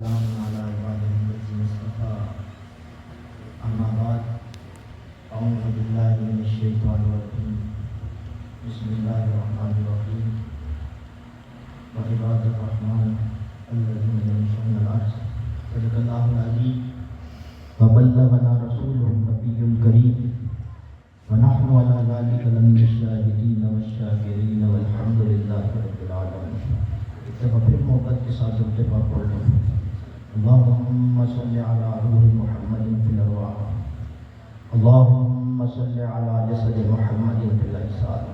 السلام على عباده الذين اصطفى أما بعد أعوذ بالله من الشيطان الرجيم بسم الله الرحمن الرحيم وعباد الرحمن الذين يمشون على الأرض صدق الله العظيم وبلغنا رسوله النبي الكريم ونحن على ذلك لمن الشاهدين والشاكرين والحمد لله رب العالمين. پھر محبت کے ساتھ سب کے پاس پڑھ لیں. اللهم صل على روح محمد في الأرواح اللهم صل على جسد محمد في الأجساد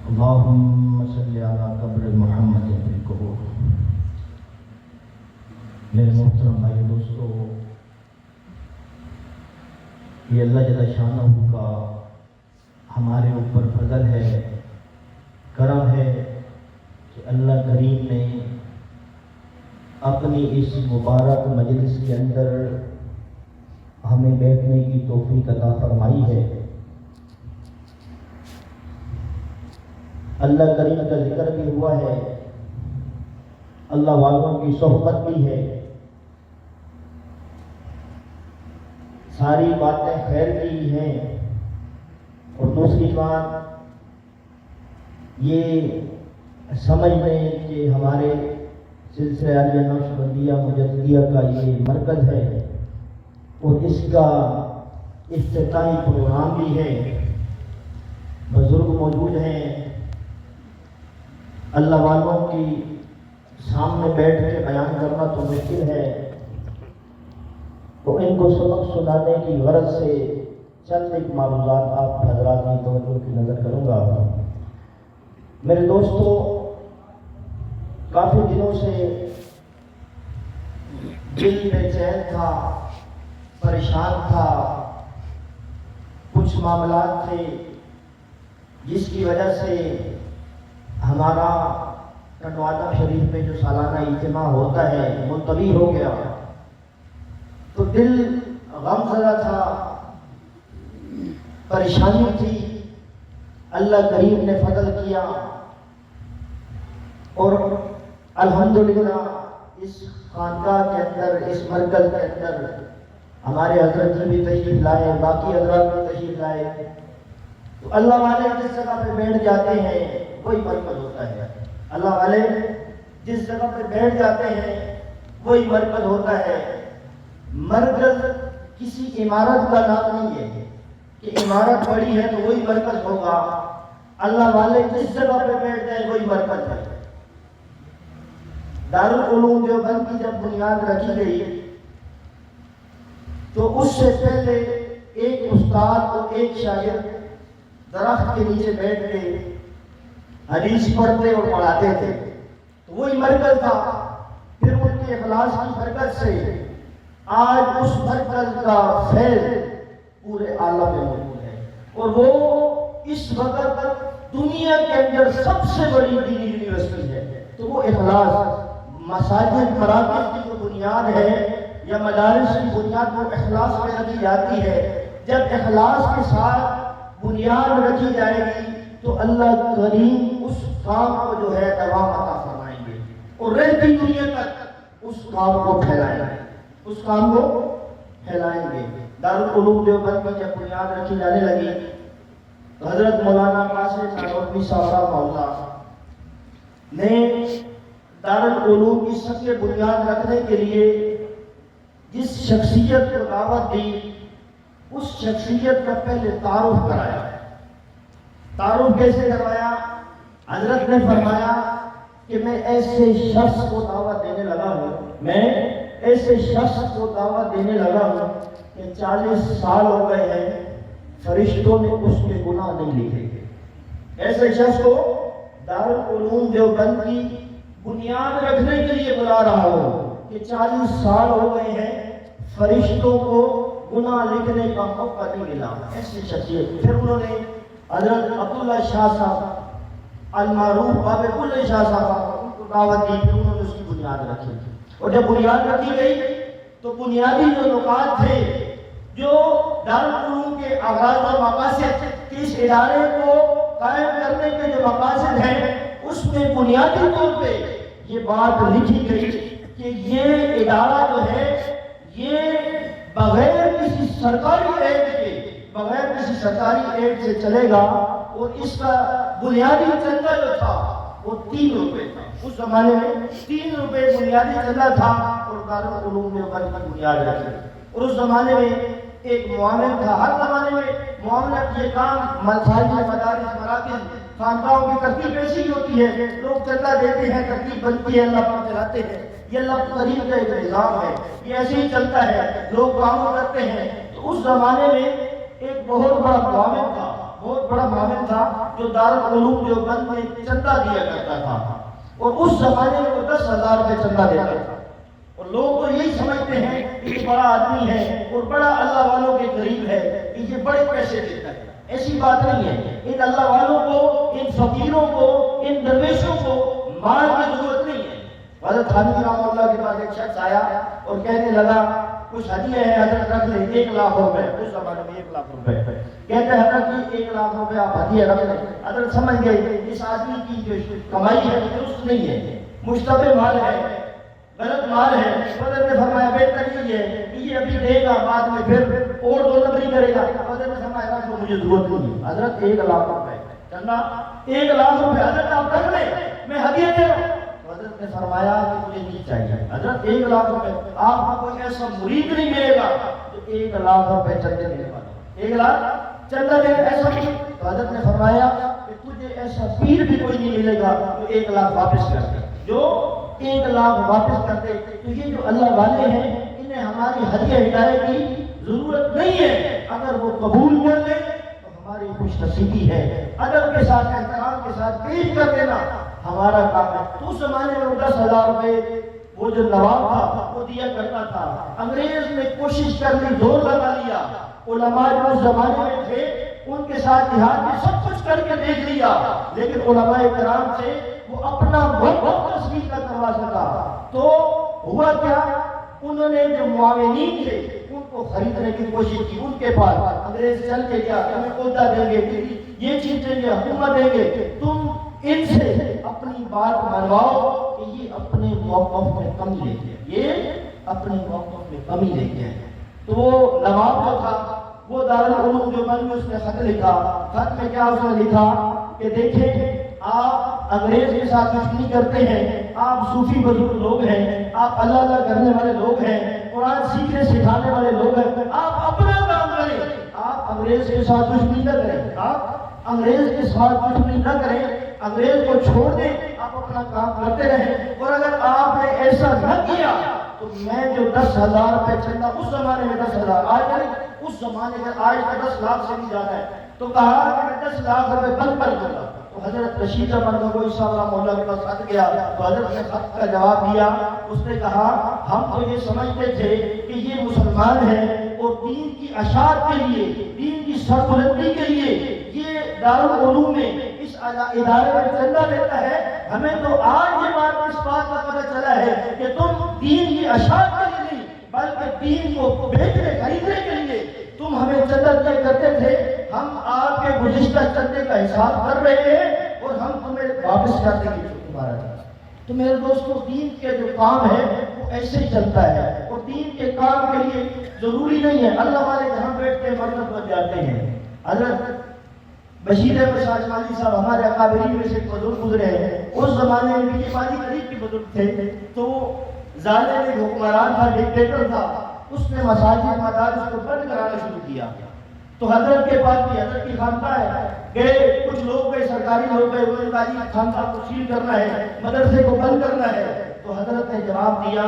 اللهم صل على قبر محمد في القبور. میرے محترم بھائی دوستو، یہ اللہ جل شانہ کا ہمارے اوپر فضل ہے، کرم ہے کہ اللہ کریم نے اپنی اس مبارک مجلس کے اندر ہمیں بیٹھنے کی توفیق عطا فرمائی ہے. اللہ کریم کا ذکر بھی ہوا ہے، اللہ والوں کی صحبت بھی ہے، ساری باتیں خیر کی ہیں. اور دوسری بات یہ سمجھ لیں کہ ہمارے سلسلہ عالیہ نقشبندیہ مجددیہ کا یہ مرکز ہے اور اس کا افتتاحی پروگرام بھی ہے. بزرگ موجود ہیں، اللہ والوں کی سامنے بیٹھ کے بیان کرنا تو مشکل ہے، تو ان کو سبق سنانے کی غرض سے چند ایک معروضات آپ حضرات کی توجہ کی نظر کروں گا. میرے دوستو، کافی دنوں سے دل بے چین تھا، پریشان تھا، کچھ معاملات تھے جس کی وجہ سے ہمارا ٹنڈوادہ شریف میں جو سالانہ اجتماع ہوتا ہے ملتوی ہو گیا. تو دل غم زدہ تھا، پریشانی تھی. اللہ کریم نے فضل کیا اور الحمدللہ اس خانقاہ کے اندر، اس مرکز کے اندر ہمارے حضرت جی بھی تشریف لائے، باقی حضرات بھی تشریف لائے. تو اللہ والے جس جگہ پہ بیٹھ جاتے ہیں وہی مرکز ہوتا ہے. اللہ والے جس جگہ پہ بیٹھ جاتے ہیں وہی مرکز ہوتا ہے. مرکز کسی عمارت کا نام نہیں ہے کہ عمارت بڑی ہے تو وہی مرکز ہوگا. اللہ والے جس جگہ پہ بیٹھ جائیں وہی مرکز ہے. دارالعلوم دیوبند کی جب بنیاد رکھی گئی تو اس سے پہلے ایک استاد اور ایک شاگرد درخت کے نیچے بیٹھ کے حدیث پڑھتے اور پڑھاتے تھے، تو وہی مرکز تھا. پھر ان کے اخلاص کی برکت سے آج اس مرکز کا فیض پورے عالم میں موجود ہے، اور وہ اس وقت دنیا کے اندر سب سے بڑی دینی یونیورسٹی ہے. تو وہ اخلاص، مساجد مراکز کی جو بنیاد ہے یا مدارس کی بنیاد وہ اخلاص میں رکھی جاتی ہے. جب اخلاص کے ساتھ بنیاد رکھی جائے گی تو اللہ کریم اس کام کو جو ہے دوام عطا فرمائیں گے اور رہتی دنیا تک اس کام کو پھیلائیں گے، اس کام کو پھیلائیں گے. دارالعلوم دیوبند کی جب بنیاد رکھی جانے لگی تو حضرت مولانا قاسم نانوتوی صاحب رحمہ اللہ نے دارالعلوم کی سب سے بنیاد رکھنے کے لیے جس شخصیت کو دعوت دی اس شخصیت کا پہلے تعارف کرایا. تعارف کیسے کروایا؟ حضرت نے فرمایا کہ میں ایسے شخص کو دعوت دینے لگا ہوں، میں ایسے شخص کو دعوت دینے لگا ہوں کہ 40 سال ہو گئے ہیں فرشتوں نے اس کے گناہ نہیں لکھے. ایسے شخص کو دارالعلوم دیوبند کی بنیاد رکھنے کے لیے بلا رہا ہوں کہ 40 سال ہو گئے ہیں فرشتوں کو گناہ لکھنے کا موقع نہیں ملا. ایسی شخصیت. پھر انہوں نے حضرت عبداللہ شاہ صاحب المعروف باب کل شاہ صاحب ان کو دعوت دی. پھر انہوں نے اس کی بنیاد رکھی اور جب بنیاد رکھی گئی تو بنیادی جو نکات تھے، جو دارالعلوم کے آغاز و مقاصد کے اس ادارے کو قائم کرنے کے جو مقاصد ہیں، اس میں بنیادی طور پہ یہ بات لکھی گئی کہ یہ ادارہ جو ہے یہ بغیر کسی سرکاری ایڈ سے چلے گا، اور اس کا بنیادی چندہ جو تھا وہ 3 روپے تھا۔ اس زمانے میں 3 روپے بنیادی چندہ تھا اور دارالعلوم دیوبند کی بنیاد رکھی۔ اور اس زمانے میں ایک معاون تھا، ہر زمانے میں معاونت یہ کام مساجد، مدارس، مراکز، خانقاہوں کی ترتیب ایسی ہی ہوتی ہے، لوگ چندہ دیتے ہیں، ترتیب بنتی ہے، اللہ پاک چلاتے ہیں، یہ اللہ کریم کا ایک نظام ہے، یہ ایسے ہی چلتا ہے، لوگ کام کرتے ہیں۔ تو اس زمانے میں ایک بہت بڑا معاون تھا جو دارالعلوم دیوبند میں چندہ دیا کرتا تھا، اور اس زمانے میں وہ 10,000 روپے چندہ دیتا تھا۔ اور لوگ تو یہی سمجھتے ہیں کہ یہ بڑا آدمی ہے اور بڑا اللہ والوں کے قریب ہے کہ یہ بڑے پیسے دیتا ہے، ایسی بات نہیں ہے۔ ان اللہ والوں کو، ان فقیروں کو، ان درویشوں کو مال کی ضرورت نہیں ہے۔ حضرت تھانوی رحمہ اللہ کے پاس ایک شخص آیا اور کہنے لگا کچھ ہدیہ ہے حضرت رکھ لیں، 1 لاکھ روپے۔ اس زمانے میں 1 لاکھ روپے کہتے ہیں حضرت جی 1 لاکھ روپے آپ ہدیہ رکھ لیں۔ حضرت سمجھ گئے اس آدمی کی جو کمائی ہے درست نہیں ہے، مشتبہ مال ہے، غلط مال ہے۔ حضرت نے فرمایا بہتر یہ ہے کہ یہ ابھی دے گا، بعد میں پھر اور 2 نمبری کرے گا۔ حضرت نے فرمایا رکھ لو، مجھے ضرورت نہیں ہے۔ حضرت 1 لاکھ روپے چندہ، 1 لاکھ روپے حضرت آپ رکھ لیں، میں ہدیہ دے رہا ہوں۔ حضرت نے فرمایا کہ مجھے نہیں چاہیے۔ حضرت 1 لاکھ روپے، آپ کو کوئی ایسا مرید نہیں ملے گا جو 1 لاکھ روپے چندے دینے والا، 1 لاکھ چندہ دینے ایسا نہیں۔ تو حضرت نے فرمایا کہ تجھے ایسا پیر بھی کوئی نہیں ملے گا جو 1 لاکھ واپس کر دے، جو 1 لاکھ واپس کر دے۔ تو یہ جو اللہ والے ہیں انہیں ہماری ہدیہ ہدایت کی ضرورت نہیں ہے، اگر وہ قبول کر لیں تو ہماری خوش نصیبی ہے، ادب کے ساتھ، احترام کے ساتھ پیش کر دینا ہمارا کام ہے۔ تو اس زمانے میں 10,000 روپے وہ جو نواب تھا وہ دیا کرتا تھا۔ انگریز نے کوشش کر لی، زور لگا لیا، علماء جو اس زمانے میں تھے ان کے ساتھ جہاد میں سب کچھ کر کے دیکھ لیا، لیکن علماء کرام سے وہ اپنا وقت تصویر نہ کروا سکا۔ تو ہوا کیا، انہوں نے جو معاونین تھے ان کو خریدنے کی کوشش کی، ان کے پاس انگریز چل کے گیا، تمہیں عہدہ دیں گے، یہ چیز دیں گے، حکومت دیں گے، تم ان سے اپنی بات منواؤ کہ یہ اپنے موقف میں کمی لے کے، یہ اپنے موقف میں کمی لے کے۔ تو وہ نواب جو تھا وہ دارالعلوم دیوبند میں اس نے خط لکھا۔ خط میں کیا اس نے لکھا کہ دیکھیں آپ انگریز کے ساتھ دشمنی کرتے ہیں، آپ صوفی بزرگ لوگ ہیں، آپ اللہ اللہ کرنے والے لوگ ہیں، قرآن سیکھنے سکھانے والے لوگ ہیں، آپ اپنا کام کریں، آپ انگریز کے ساتھ دشمنی نہ کریں، آپ انگریز کے ساتھ دشمنی نہ کریں، انگریز کو چھوڑ دیں، آپ اپنا کام کرتے رہیں۔ اور اگر آپ نے ایسا نہ کیا تو میں جو 10,000 روپے چندہ، اس زمانے میں 10,000، آج نہیں، اس زمانے میں آج کا 10 لاکھ سے بھی زیادہ ہے، تو کہا کہ میں 10 لاکھ روپے بند کر دوں گا۔ تو حضرت رشید احمد گنگوہی صاحب رحمہ اللہ کے پاس خط گیا، تو حضرت نے خط کا جواب دیا۔ اس نے کہا ہم تو یہ سمجھتے تھے کہ یہ مسلمان ہے اور دین کی اشاعت کے لیے، دین کی سربلندی کے لیے یہ دارالعلوم میں اس ادارے میں چندہ دیتا ہے، ہمیں تو آج یہ بات اس بات کا پتہ چلا ہے کہ تم دین کی اشاعت کے لیے نہیں بلکہ دین کو بیچنے خریدنے کے لیے تم ہمیں چندہ دیا کرتے تھے۔ ہم آپ کے گزشتہ چندے کا حساب کر رہے ہیں اور ہم تمہیں واپس کر دیں گے جو تمہارا ہے۔ تو میرے دوستوں دین کے جو کام ہے وہ ایسے ہی چلتا ہے، اور دین کے کام کے لیے ضروری نہیں ہے اللہ والے جہاں بیٹھتے ہیں مرتب بن جاتے ہیں۔ حضرت بشیر احمد شاہ اسماعیلی صاحب ہمارے اکابرین میں سے ایک بزرگ گزرے ہیں، اس زمانے میں بھی پانی قریب کے بزرگ تھے، تو ظالم ایک حکمران تھا، ڈکٹیٹر تھا، اس نے مساجد مدارس کو بند کرانا شروع کیا۔ تو حضرت کے پاس بھی، حضرت کی خانقاہ ہے، گئے کچھ لوگ گئے، سرکاری لوگ گئے، انہوں نے کہا جی خانقاہ کو سیل کرنا ہے، مدرسے کو بند کرنا ہے۔ تو حضرت نے جواب دیا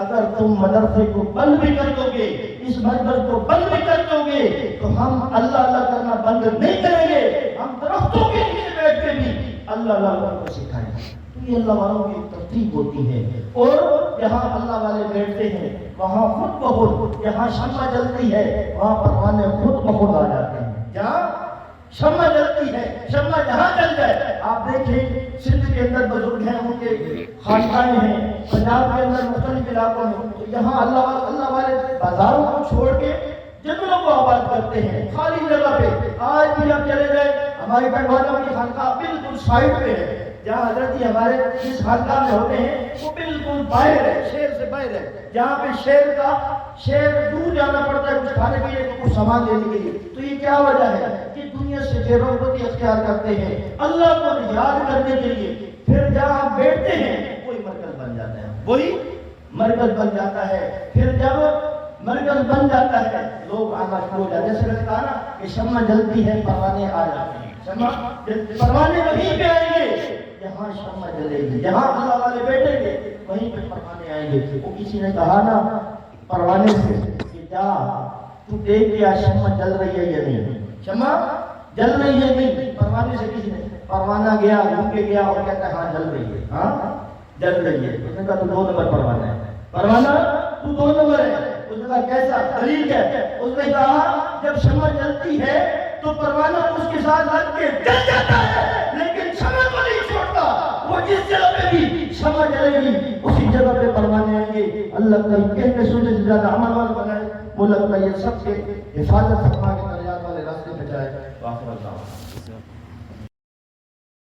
اگر تم مدرسے کو بند بھی کر دو گے، اس مدرسے کو بند بھی کر دو گے تو ہم اللہ اللہ کرنا بند نہیں کریں گے، ہم درختوں کے نیچے بیٹھ کے بھی اللہ اللہ کو سکھائیں گے۔ تو یہ اللہ والوں کی ترتیب ہوتی ہے، اور جہاں اللہ والے بیٹھتے ہیں وہاں خود بخود، جہاں شمع جلتی ہے وہاں پروانے خود بخود آ جاتے ہیں۔ جہاں شمع جلتی ہے، شمع جہاں جل جائے، آپ دیکھیں سندھ کے اندر بزرگ ہیں، ان کے خانقاہیں ہیں، پنجاب کے اندر مختلف علاقوں میں، تو یہاں اللہ والے بازاروں کو چھوڑ کے جنگلوں کو آباد کرتے ہیں، خالی جگہ پہ۔ آج بھی آپ چلے جائیں، ہماری بہنوالوں کی خانقاہ بالکل سائڈ پہ ہے، جہاں حضرت ہمارے جس خانقاہ میں ہوتے ہیں وہ بالکل باہر ہے، شہر سے باہر ہے، جہاں پہ شہر دور جانا پڑتا ہے کچھ کھانے پینے کو، کچھ سامان لینے کے لیے. تو یہ کیا وجہ ہے کہ دنیا سے بے رغبتی اختیار کرتے ہیں اللہ کو یاد کرنے کے لیے. پھر جہاں بیٹھتے ہیں وہی مرکز بن جاتا ہے، وہی مرکز بن جاتا ہے. پھر جب مرکز بن جاتا ہے لوگ آنا شروع ہو جاتے ہیں. جیسے کہا نا کہ شمع جلتی ہے پروانے آ جاتے ہیں، شمع پروانے وہیں پہ آئیں گے جہاں شمع جلے گی، جہاں اللہ والے بیٹھیں گے وہیں پہ پروانے آئیں گے. وہ کسی نے کہا نا پروانے سے کہ جا تو دیکھ کیا شمع جل رہی ہے یا نہیں، شمع جل رہی ہے نہیں. پروانے سے کسی نے، پروانہ گیا گھوم کے گیا اور کہتا ہے ہاں جل رہی ہے، ہاں جل رہی ہے. اس نے کہا تو 2 نمبر پروانہ ہے، پروانہ تو 2 نمبر ہے. اس نے کہا کیسا، دلیل کیا ہے؟ اس نے کہا جب شمع جلتی ہے تو پروانہ اس کے ساتھ لگ کے جل جاتا ہے، لیکن شمع کو نہیں چھوڑتا. وہ جس جگہ پہ بھی شمع جلے گی اسی جگہ پہ پروانے آئیں گے. اللہ کا کہنے سوچے سے زیادہ عمل والا بنائے. ملک کا یہ سب سے حفاظت فرما کے درجات والے راستے پہ جائے.